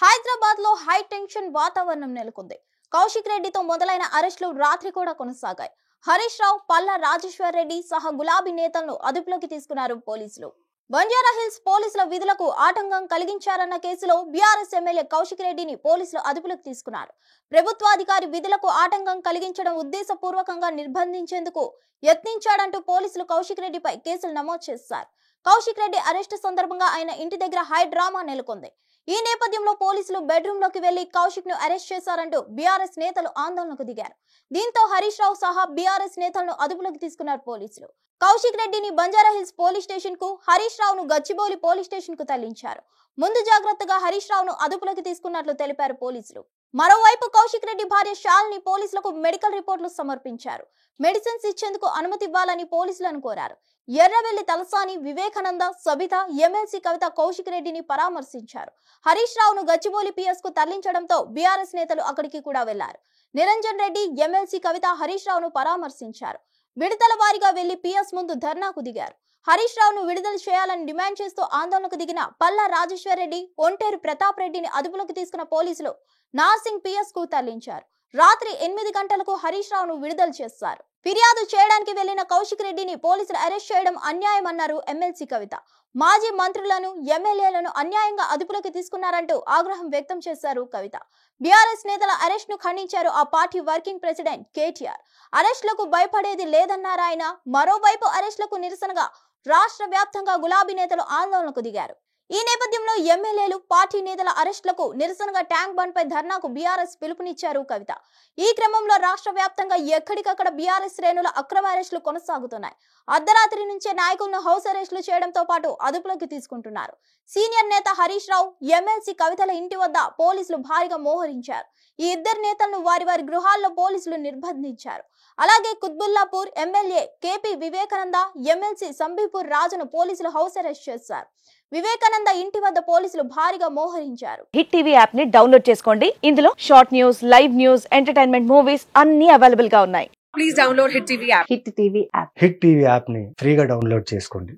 హైదరాబాద్ లో high tension వాతావరణం నెలకొంది. కౌశిక్ రెడ్డితో మొదలైన అరెస్టులు రాత్రి కూడా కొనసాగాయి. హరీష్ రావు, పల్లా రాజేశ్వర్ రెడ్డి సహా గులాబీ నేతలను అదుపులోకి తీసుకున్నారు పోలీసులు. బంజారా హిల్స్ పోలీసుల విధులకు ఆటంకం కలిగించారన్న కేసులో బీఆర్ఎస్ ఎమ్మెల్యే కౌశిక్ రెడ్డిని పోలీసులు అదుపులోకి తీసుకున్నారు. ప్రభుత్వాధికారి విధులకు ఆటంకం కలిగించడం ఉద్దేశపూర్వకంగా నిర్బంధించేందుకు యత్నించాడంటూ పోలీసులు కౌశిక్ రెడ్డిపై కేసులు నమోదు చేశారు. కౌశిక్ రెడ్డి అరెస్టు సందర్భంగా ఆయన ఇంటి దగ్గర హై డ్రామా నెలకొంది. ఈ నేపథ్యంలో పోలీసులు బెడ్రూమ్ లోకి వెళ్లి కౌశిక్ ను అరెస్ట్ చేశారంటూ బీఆర్ఎస్ నేతలు ఆందోళనకు దిగారు. దీంతో హరీష్ రావు సహా బీఆర్ఎస్ నేతలను అదుపులోకి తీసుకున్నారు పోలీసులు. కౌశిక్ రెడ్డిని బంజారా హిల్స్ పోలీస్ స్టేషన్ కు, హరీష్ రావును గచ్చిబౌలి పోలీస్ స్టేషన్ కు తరలించారు. ముందు జాగ్రత్తగా హరీష్ రావును అదుపులోకి తీసుకున్నట్లు తెలిపారు పోలీసులు. మరోవైపు కౌశిక్ రెడ్డి భార్య శాలిని పోలీసులకు మెడికల్ రిపోర్టులు సమర్పించారు. మెడిసిన్స్ ఇచ్చేందుకు అనుమతి ఇవ్వాలని పోలీసులను కోరారు. ఎర్రవెల్లి తలసాని, వివేకానంద, సబిత, ఎమ్మెల్సీ కవిత కౌశిక్ రెడ్డిని పరామర్శించారు. హరీష్ రావును గచ్చిబౌలి పిఎస్ కు తరలించడంతో బీఆర్ఎస్ నేతలు అక్కడికి కూడా వెళ్లారు. నిరంజన్ రెడ్డి, ఎమ్మెల్సీ కవిత హరీష్ రావును పరామర్శించారు. విడతల వారీగా వెళ్లి పిఎస్ ముందు ధర్నాకు దిగారు. హరీష్ రావును విడుదల చేయాలని డిమాండ్ చేస్తూ ఆందోళనకు దిగిన పల్లా రాజేశ్వర్ రెడ్డి, ఒంటేరు ప్రతాప్ రెడ్డిని అదుపులోకి తీసుకున్న పోలీసులు నార్సింగ్ పిఎస్ కు తరలించారు. రాత్రి 8 గంటలకు హరీష్ రావును విడుదల చేశారు. ఫిర్యాదు చేయడానికి వెళ్లిన కౌశిక్ రెడ్డిని పోలీసులు అరెస్ట్ చేయడం అన్యాయమన్నారు ఎమ్మెల్సీ కవిత. మాజీ మంత్రులను, ఎమ్మెల్యేలను అన్యాయంగా అదుపులోకి తీసుకున్నారంటూ ఆగ్రహం వ్యక్తం చేశారు కవిత. బీఆర్ఎస్ నేతల అరెస్ట్ ను ఖండించారు ఆ పార్టీ వర్కింగ్ ప్రెసిడెంట్ కేటీఆర్. అరెస్టులకు భయపడేది లేదన్నారు ఆయన. మరోవైపు అరెస్టులకు నిరసనగా రాష్ట్ర వ్యాప్తంగా గులాబీ నేతలు ఆందోళనకు దిగారు. ఈ నేపథ్యంలో ఎమ్మెల్యేలు, పార్టీ నేతల అరెస్టులకు నిరసనగా ట్యాంక్ బండ్ పై ధర్నాకు బీఆర్ఎస్ పిలుపునిచ్చారు కవిత. ఈ క్రమంలో రాష్ట్ర వ్యాప్తంగా ఎక్కడికక్కడ బీఆర్ఎస్ శ్రేణుల అక్రమ అరెస్టులు కొనసాగుతున్నాయి. అర్ధరాత్రి నుంచే నాయకులను హౌస్ అరెస్టులు చేయడంతో పాటు అదుపులోకి తీసుకుంటున్నారు. సీనియర్ నేత హరీష్ రావు, ఎమ్మెల్సీ కవితల ఇంటి వద్ద పోలీసులు భారీగా మోహరించారు. ఈ ఇద్దరు నేతలను వారి వారి గృహాల్లో పోలీసులు నిర్బంధించారు. అలాగే కుత్బుల్లాపూర్ ఎమ్మెల్యే కేపీ వివేకానంద, ఎమ్మెల్సీ సంబీపూర్ రాజును పోలీసులు హౌస్ అరెస్ట్ చేశారు. వివేకానంద ఇంటి వద్ద పోలీసులు భారీగా మోహరించారు. హిట్ టీవీ యాప్ ని డౌన్లోడ్ చేసుకోండి. ఇందులో short news, live news, entertainment movies అన్ని అవైలబుల్ గా ఉన్నాయి. Please download Hit TV app. Hit TV app hit TV app ని ఫ్రీగా డౌన్లోడ్ చేసుకోండి.